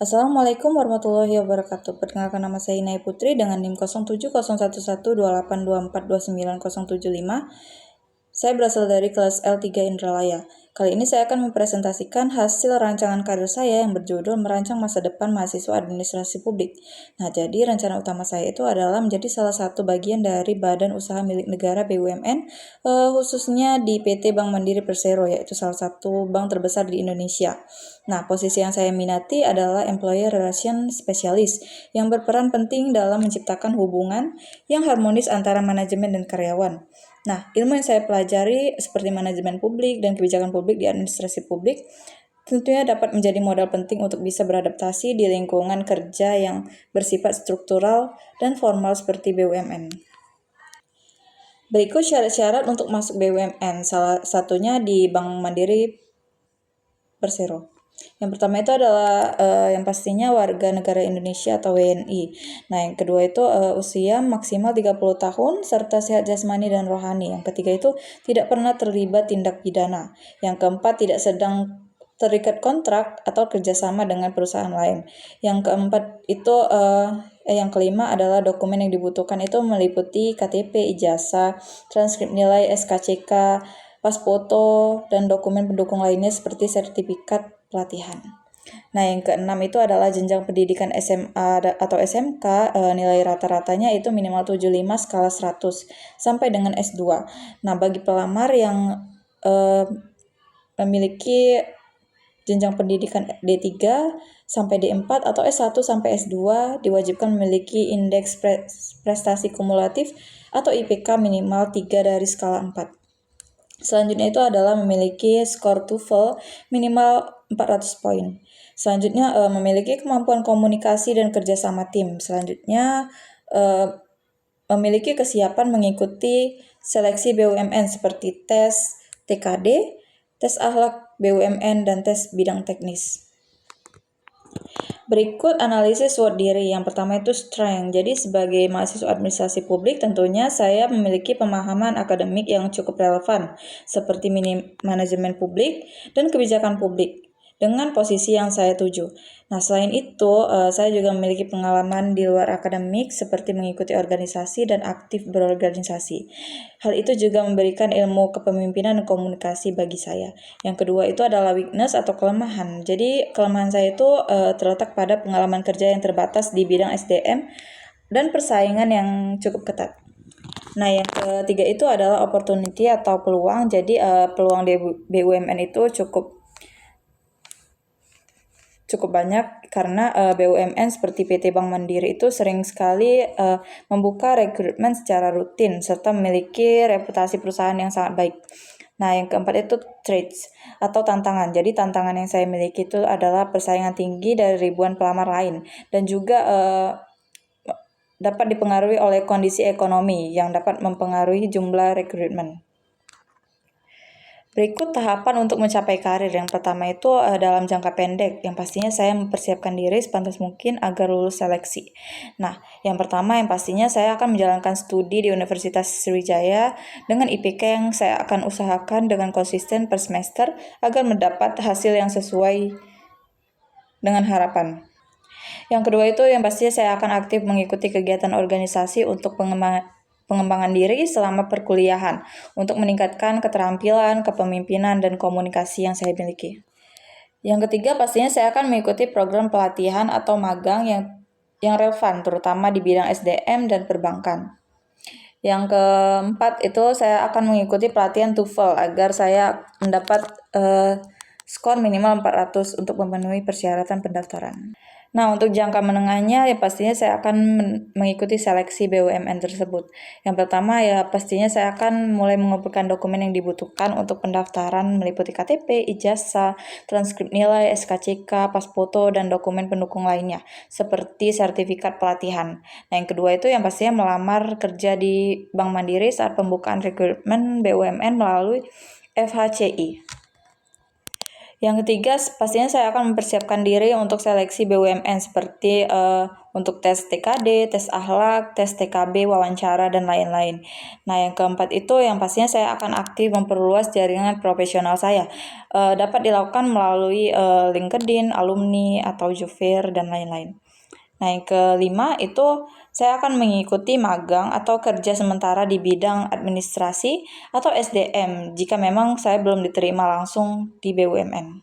Assalamualaikum warahmatullahi wabarakatuh. Perkenalkan, nama saya Inai Putri dengan NIM 0701112824290775. Saya berasal dari kelas L3 Indralaya. Kali ini saya akan mempresentasikan hasil rancangan karir saya yang berjudul Merancang Masa Depan Mahasiswa Administrasi Publik. Nah, jadi rencana utama saya itu adalah menjadi salah satu bagian dari Badan Usaha Milik Negara BUMN, khususnya di PT Bank Mandiri Persero, yaitu salah satu bank terbesar di Indonesia. Nah, posisi yang saya minati adalah Employer Relation Specialist yang berperan penting dalam menciptakan hubungan yang harmonis antara manajemen dan karyawan. Nah, ilmu yang saya pelajari seperti manajemen publik dan kebijakan publik di administrasi publik tentunya dapat menjadi modal penting untuk bisa beradaptasi di lingkungan kerja yang bersifat struktural dan formal seperti BUMN. Berikut syarat-syarat untuk masuk BUMN, salah satunya di Bank Mandiri Persero. Yang pertama itu adalah yang pastinya warga negara Indonesia atau WNI. Nah, yang kedua itu usia maksimal 30 tahun serta sehat jasmani dan rohani. Yang ketiga itu tidak pernah terlibat tindak pidana. Yang keempat tidak sedang terikat kontrak atau kerjasama dengan perusahaan lain. Yang keempat itu yang kelima adalah dokumen yang dibutuhkan itu meliputi KTP, ijazah, transkrip nilai SKCK, pas foto, dan dokumen pendukung lainnya seperti sertifikat pelatihan. Nah, yang keenam itu adalah jenjang pendidikan SMA atau SMK, nilai rata-ratanya itu minimal 75 skala 100 sampai dengan S2. Nah, bagi pelamar yang memiliki jenjang pendidikan D3 sampai D4 atau S1 sampai S2 diwajibkan memiliki indeks prestasi kumulatif atau IPK minimal 3 dari skala 4. Selanjutnya itu adalah memiliki skor TOEFL minimal 400 poin. Selanjutnya memiliki kemampuan komunikasi dan kerjasama tim. Selanjutnya memiliki kesiapan mengikuti seleksi BUMN seperti tes TKD, tes akhlak BUMN, dan tes bidang teknis. Berikut analisis SWOT diri. Yang pertama itu strength. Jadi sebagai mahasiswa administrasi publik tentunya saya memiliki pemahaman akademik yang cukup relevan seperti manajemen publik dan kebijakan publik dengan posisi yang saya tuju. Nah, selain itu, saya juga memiliki pengalaman di luar akademik seperti mengikuti organisasi dan aktif berorganisasi. Hal itu juga memberikan ilmu kepemimpinan dan komunikasi bagi saya. Yang kedua itu adalah weakness atau kelemahan. Jadi, kelemahan saya itu terletak pada pengalaman kerja yang terbatas di bidang SDM dan persaingan yang cukup ketat. Nah, yang ketiga itu adalah opportunity atau peluang. Jadi, peluang di BUMN itu cukup banyak karena BUMN seperti PT Bank Mandiri itu sering sekali membuka rekrutmen secara rutin serta memiliki reputasi perusahaan yang sangat baik. Nah, yang keempat itu traits atau tantangan. Jadi tantangan yang saya miliki itu adalah persaingan tinggi dari ribuan pelamar lain dan juga dapat dipengaruhi oleh kondisi ekonomi yang dapat mempengaruhi jumlah rekrutmen. Berikut tahapan untuk mencapai karir. Yang pertama itu dalam jangka pendek, yang pastinya saya mempersiapkan diri sepantas mungkin agar lulus seleksi. Nah, yang pertama yang pastinya saya akan menjalankan studi di Universitas Sriwijaya dengan IPK yang saya akan usahakan dengan konsisten per semester agar mendapat hasil yang sesuai dengan harapan. Yang kedua itu yang pastinya saya akan aktif mengikuti kegiatan organisasi untuk pengembangan diri selama perkuliahan untuk meningkatkan keterampilan, kepemimpinan, dan komunikasi yang saya miliki. Yang ketiga pastinya saya akan mengikuti program pelatihan atau magang yang relevan terutama di bidang SDM dan perbankan. Yang keempat itu saya akan mengikuti pelatihan TOEFL agar saya mendapat skor minimal 400 untuk memenuhi persyaratan pendaftaran. Nah, untuk jangka menengahnya ya pastinya saya akan mengikuti seleksi BUMN tersebut. Yang pertama ya pastinya saya akan mulai mengumpulkan dokumen yang dibutuhkan untuk pendaftaran meliputi KTP, ijazah, transkrip nilai, SKCK, pas foto, dan dokumen pendukung lainnya seperti sertifikat pelatihan. Nah, yang kedua itu yang pastinya melamar kerja di Bank Mandiri saat pembukaan rekrutmen BUMN melalui FHCI. Yang ketiga, pastinya saya akan mempersiapkan diri untuk seleksi BUMN seperti untuk tes TKD, tes akhlak, tes TKB, wawancara, dan lain-lain. Nah, yang keempat itu yang pastinya saya akan aktif memperluas jaringan profesional saya. Dapat dilakukan melalui LinkedIn, alumni, atau job fair, dan lain-lain. Nah, yang kelima itu saya akan mengikuti magang atau kerja sementara di bidang administrasi atau SDM jika memang saya belum diterima langsung di BUMN.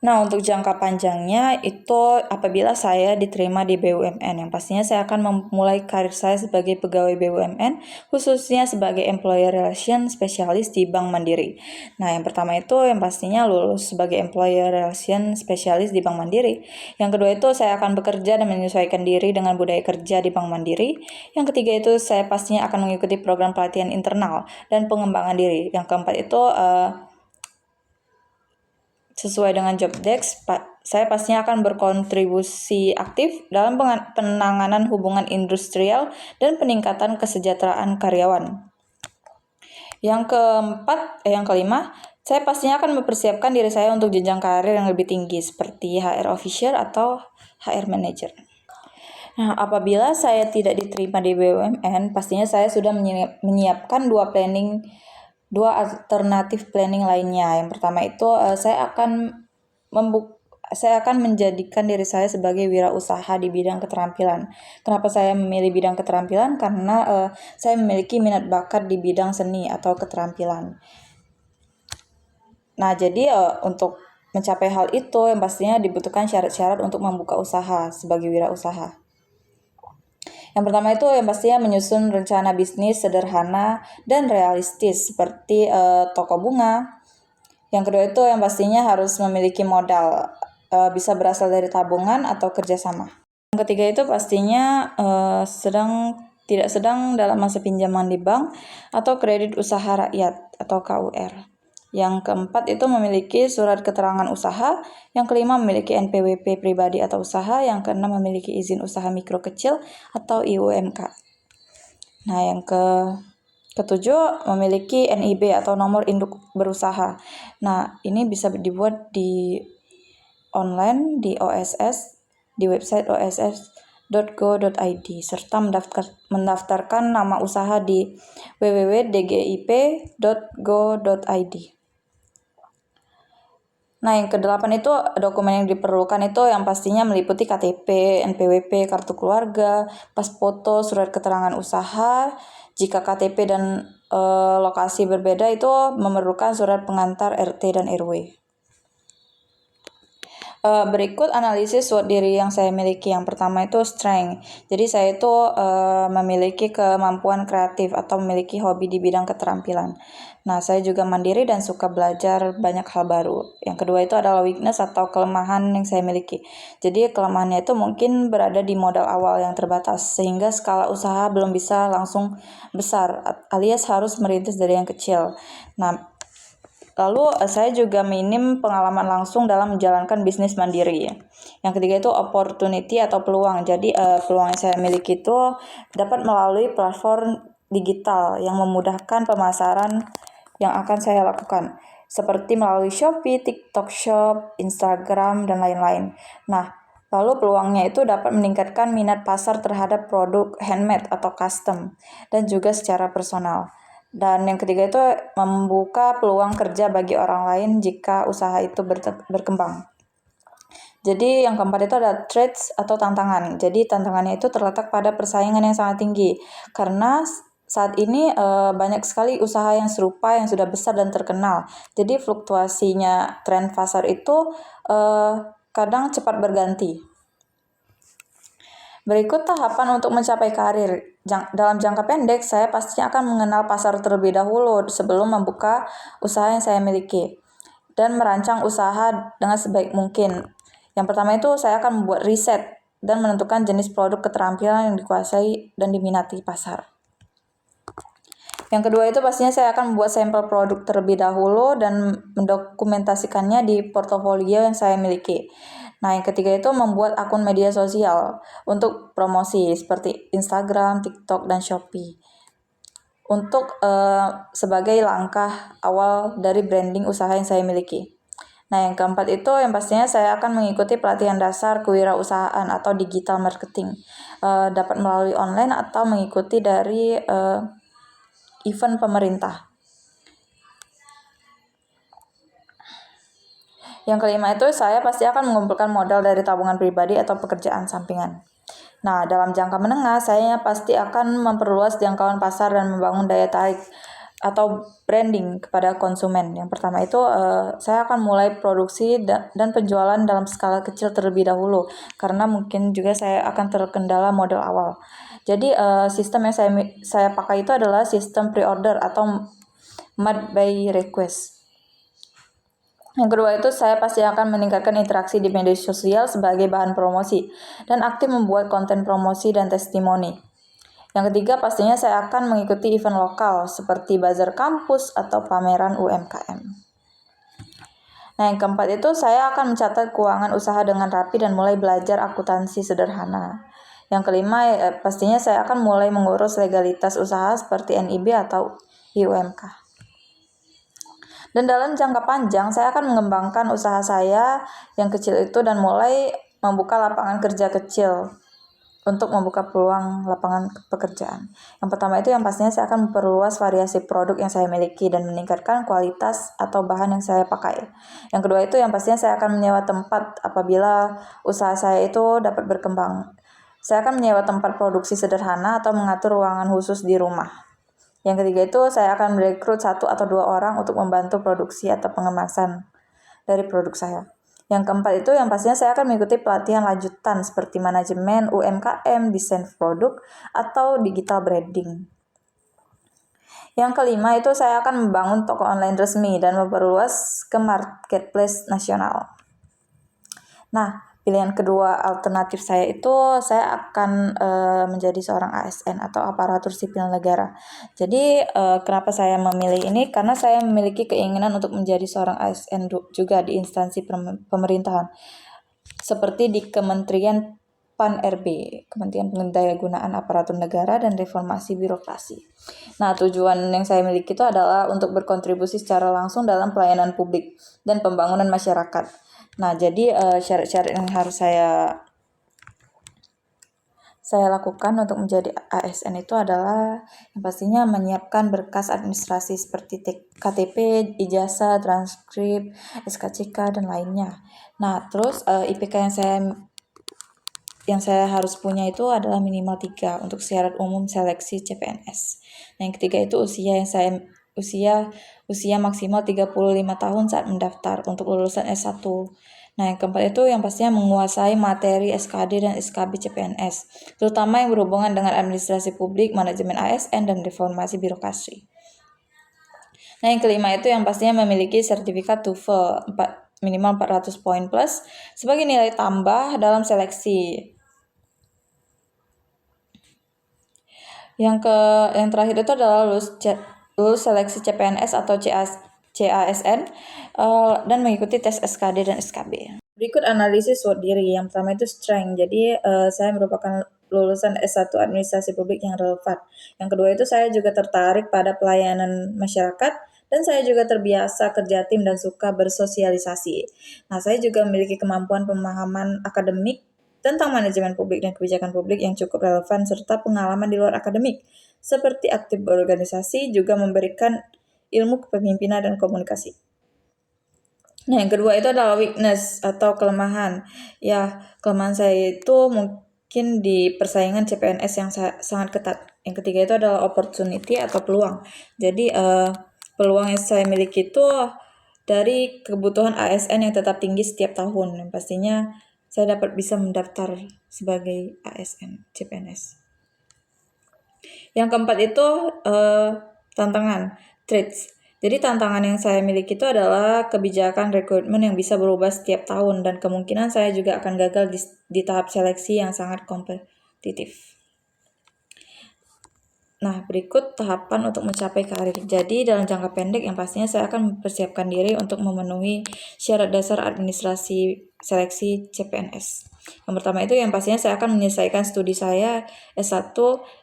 Nah, untuk jangka panjangnya itu apabila saya diterima di BUMN, yang pastinya saya akan memulai karir saya sebagai pegawai BUMN, khususnya sebagai Employer Relation Specialist di Bank Mandiri. Nah, yang pertama itu yang pastinya lulus sebagai Employer Relation Specialist di Bank Mandiri. Yang kedua itu saya akan bekerja dan menyesuaikan diri dengan budaya kerja di Bank Mandiri. Yang ketiga itu saya pastinya akan mengikuti program pelatihan internal dan pengembangan diri. Yang keempat itu sesuai dengan job desk, saya pastinya akan berkontribusi aktif dalam penanganan hubungan industrial dan peningkatan kesejahteraan karyawan. Yang kelima, saya pastinya akan mempersiapkan diri saya untuk jenjang karir yang lebih tinggi seperti HR Officer atau HR Manager. Nah, apabila saya tidak diterima di BUMN, pastinya saya sudah menyiapkan dua alternatif planning lainnya. Yang pertama itu saya akan menjadikan diri saya sebagai wirausaha di bidang keterampilan. Kenapa saya memilih bidang keterampilan? Karena saya memiliki minat bakat di bidang seni atau keterampilan. Nah, jadi untuk mencapai hal itu yang pastinya dibutuhkan syarat-syarat untuk membuka usaha sebagai wirausaha. Yang pertama itu yang pastinya menyusun rencana bisnis sederhana dan realistis seperti toko bunga. Yang kedua itu yang pastinya harus memiliki modal, bisa berasal dari tabungan atau kerjasama. Yang ketiga itu pastinya tidak sedang dalam masa pinjaman di bank atau kredit usaha rakyat atau KUR. Yang keempat itu memiliki surat keterangan usaha. Yang kelima memiliki NPWP pribadi atau usaha. Yang keenam memiliki izin usaha mikro kecil atau IUMK. Nah, yang ketujuh memiliki NIB atau nomor induk berusaha. Nah, ini bisa dibuat di online di OSS, di website oss.go.id serta mendaftarkan nama usaha di www.dgip.go.id. Nah, yang kedelapan itu dokumen yang diperlukan itu yang pastinya meliputi KTP, NPWP, kartu keluarga, pas foto, surat keterangan usaha. Jika KTP dan lokasi berbeda itu memerlukan surat pengantar RT dan RW. Berikut analisis SWOT diri yang saya miliki. Yang pertama itu strength. Jadi saya itu memiliki kemampuan kreatif atau memiliki hobi di bidang keterampilan. Nah, saya juga mandiri dan suka belajar banyak hal baru. Yang kedua itu adalah weakness atau kelemahan yang saya miliki. Jadi kelemahannya itu mungkin berada di modal awal yang terbatas, sehingga skala usaha belum bisa langsung besar, alias harus merintis dari yang kecil. Nah, lalu saya juga minim pengalaman langsung dalam menjalankan bisnis mandiri. Yang ketiga itu opportunity atau peluang. Jadi peluang yang saya miliki itu dapat melalui platform digital yang memudahkan pemasaran yang akan saya lakukan, seperti melalui Shopee, TikTok Shop, Instagram, dan lain-lain. Nah, lalu peluangnya itu dapat meningkatkan minat pasar terhadap produk handmade atau custom, dan juga secara personal. Dan yang ketiga itu membuka peluang kerja bagi orang lain jika usaha itu berkembang. Jadi yang keempat itu ada threats atau tantangan. Jadi tantangannya itu terletak pada persaingan yang sangat tinggi. Karena saat ini banyak sekali usaha yang serupa yang sudah besar dan terkenal. Jadi fluktuasinya tren pasar itu kadang cepat berganti. Berikut tahapan untuk mencapai karir. Dalam jangka pendek, saya pastinya akan mengenal pasar terlebih dahulu sebelum membuka usaha yang saya miliki dan merancang usaha dengan sebaik mungkin. Yang pertama itu saya akan membuat riset dan menentukan jenis produk keterampilan yang dikuasai dan diminati pasar. Yang kedua itu pastinya saya akan membuat sampel produk terlebih dahulu dan mendokumentasikannya di portofolio yang saya miliki. Nah, yang ketiga itu membuat akun media sosial untuk promosi seperti Instagram, TikTok, dan Shopee. Untuk sebagai langkah awal dari branding usaha yang saya miliki. Nah, yang keempat itu yang pastinya saya akan mengikuti pelatihan dasar kewirausahaan atau digital marketing. Dapat melalui online atau mengikuti dari event pemerintah. Yang kelima itu saya pasti akan mengumpulkan modal dari tabungan pribadi atau pekerjaan sampingan. Nah, dalam jangka menengah, saya pasti akan memperluas jangkauan pasar dan membangun daya tarik atau branding kepada konsumen. Yang pertama itu saya akan mulai produksi dan penjualan dalam skala kecil terlebih dahulu karena mungkin juga saya akan terkendala modal awal. Jadi sistem yang saya pakai itu adalah sistem pre-order atau made by request. Yang kedua itu saya pasti akan meningkatkan interaksi di media sosial sebagai bahan promosi dan aktif membuat konten promosi dan testimoni. Yang ketiga pastinya saya akan mengikuti event lokal seperti bazar kampus atau pameran UMKM. Nah, yang keempat itu saya akan mencatat keuangan usaha dengan rapi dan mulai belajar akuntansi sederhana. Yang kelima pastinya saya akan mulai mengurus legalitas usaha seperti NIB atau IUMK. Dan dalam jangka panjang, saya akan mengembangkan usaha saya yang kecil itu dan mulai membuka lapangan kerja kecil untuk membuka peluang lapangan pekerjaan. Yang pertama itu yang pastinya saya akan memperluas variasi produk yang saya miliki dan meningkatkan kualitas atau bahan yang saya pakai. Yang kedua itu yang pastinya saya akan menyewa tempat apabila usaha saya itu dapat berkembang. Saya akan menyewa tempat produksi sederhana atau mengatur ruangan khusus di rumah. Yang ketiga itu saya akan merekrut 1 atau 2 orang untuk membantu produksi atau pengemasan dari produk saya. Yang keempat itu yang pastinya saya akan mengikuti pelatihan lanjutan seperti manajemen UMKM, desain produk, atau digital branding. Yang kelima itu saya akan membangun toko online resmi dan memperluas ke marketplace nasional. Nah, pilihan kedua alternatif saya itu saya akan menjadi seorang ASN atau aparatur sipil negara. Jadi kenapa saya memilih ini? Karena saya memiliki keinginan untuk menjadi seorang ASN juga di instansi pemerintahan. Seperti di Kementerian PAN-RB, Kementerian Pendayagunaan Aparatur Negara dan Reformasi Birokrasi. Nah, tujuan yang saya miliki itu adalah untuk berkontribusi secara langsung dalam pelayanan publik dan pembangunan masyarakat. Nah, jadi syarat-syarat yang harus saya lakukan untuk menjadi ASN itu adalah yang pastinya menyiapkan berkas administrasi seperti KTP, ijazah, transkrip, SKCK, dan lainnya. Nah, terus IPK yang saya harus punya itu adalah minimal 3 untuk syarat umum seleksi CPNS. Nah, yang ketiga itu usia maksimal 35 tahun saat mendaftar untuk lulusan S1. Nah, yang keempat itu yang pastinya menguasai materi SKD dan SKB CPNS, terutama yang berhubungan dengan administrasi publik, manajemen ASN, dan reformasi birokrasi. Nah, yang kelima itu yang pastinya memiliki sertifikat TOEFL minimal 400 poin plus sebagai nilai tambah dalam seleksi. Yang terakhir itu adalah lulus seleksi CPNS atau CASN dan mengikuti tes SKD dan SKB. Berikut analisis SWOT diri. Yang pertama itu strength. Jadi saya merupakan lulusan S1 Administrasi Publik yang relevan. Yang kedua itu saya juga tertarik pada pelayanan masyarakat dan saya juga terbiasa kerja tim dan suka bersosialisasi. Nah, saya juga memiliki kemampuan pemahaman akademik tentang manajemen publik dan kebijakan publik yang cukup relevan serta pengalaman di luar akademik seperti aktif berorganisasi juga memberikan ilmu kepemimpinan dan komunikasi. Nah, yang kedua itu adalah weakness atau kelemahan. Ya, kelemahan saya itu mungkin di persaingan CPNS yang sangat ketat. Yang ketiga itu adalah opportunity atau peluang. Jadi peluang yang saya miliki itu dari kebutuhan ASN yang tetap tinggi setiap tahun. Yang pastinya saya dapat bisa mendaftar sebagai ASN CPNS. Yang keempat itu tantangan, traits. Jadi tantangan yang saya miliki itu adalah kebijakan rekrutmen yang bisa berubah setiap tahun dan kemungkinan saya juga akan gagal di tahap seleksi yang sangat kompetitif. Nah, berikut tahapan untuk mencapai karir. Jadi, dalam jangka pendek yang pastinya saya akan mempersiapkan diri untuk memenuhi syarat dasar administrasi seleksi CPNS. Yang pertama itu yang pastinya saya akan menyelesaikan studi saya S1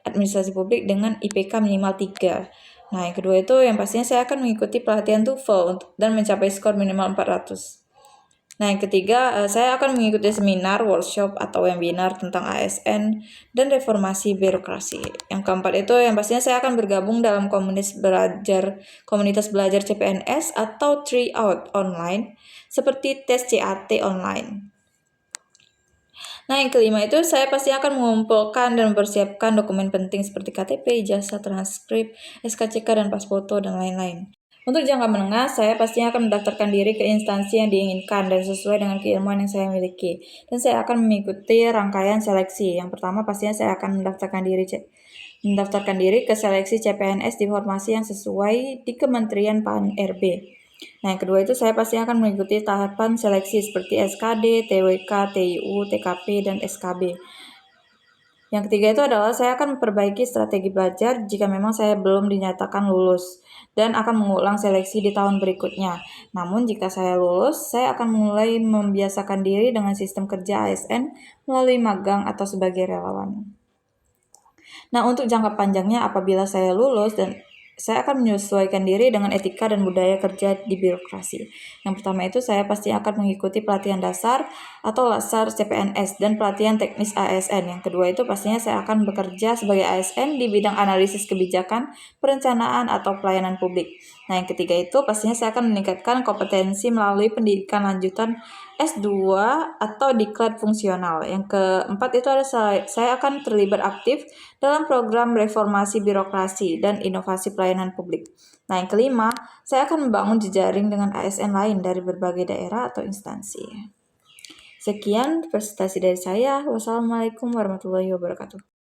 Administrasi Publik dengan IPK minimal 3. Nah, yang kedua itu yang pastinya saya akan mengikuti pelatihan TOEFL dan mencapai skor minimal 400. Nah, yang ketiga, saya akan mengikuti seminar, workshop, atau webinar tentang ASN dan reformasi birokrasi. Yang keempat itu yang pastinya saya akan bergabung dalam komunitas belajar CPNS atau tryout online seperti tes CAT online. Nah, yang kelima itu saya pasti akan mengumpulkan dan mempersiapkan dokumen penting seperti KTP, ijazah, transkrip, SKCK, dan pas foto, dan lain-lain. Untuk jangka menengah, saya pastinya akan mendaftarkan diri ke instansi yang diinginkan dan sesuai dengan keilmuan yang saya miliki. Dan saya akan mengikuti rangkaian seleksi. Yang pertama pastinya saya akan mendaftarkan diri ke seleksi CPNS di formasi yang sesuai di Kementerian PAN-RB. Nah, yang kedua itu saya pasti akan mengikuti tahapan seleksi seperti SKD, TWK, TIU, TKP, dan SKB. Yang ketiga itu adalah saya akan memperbaiki strategi belajar jika memang saya belum dinyatakan lulus dan akan mengulang seleksi di tahun berikutnya. Namun jika saya lulus, saya akan mulai membiasakan diri dengan sistem kerja ASN melalui magang atau sebagai relawan. Nah, untuk jangka panjangnya apabila saya lulus dan saya akan menyesuaikan diri dengan etika dan budaya kerja di birokrasi. Yang pertama itu saya pasti akan mengikuti pelatihan dasar atau LASAR CPNS dan pelatihan teknis ASN. Yang kedua itu pastinya saya akan bekerja sebagai ASN di bidang analisis kebijakan, perencanaan, atau pelayanan publik. Nah, yang ketiga itu pastinya saya akan meningkatkan kompetensi melalui pendidikan lanjutan S2 atau diklat fungsional. Yang keempat itu adalah saya akan terlibat aktif dalam program reformasi birokrasi dan inovasi pelayanan publik. Nah, yang kelima, saya akan membangun jejaring dengan ASN lain dari berbagai daerah atau instansi. Sekian presentasi dari saya. Wassalamualaikum warahmatullahi wabarakatuh.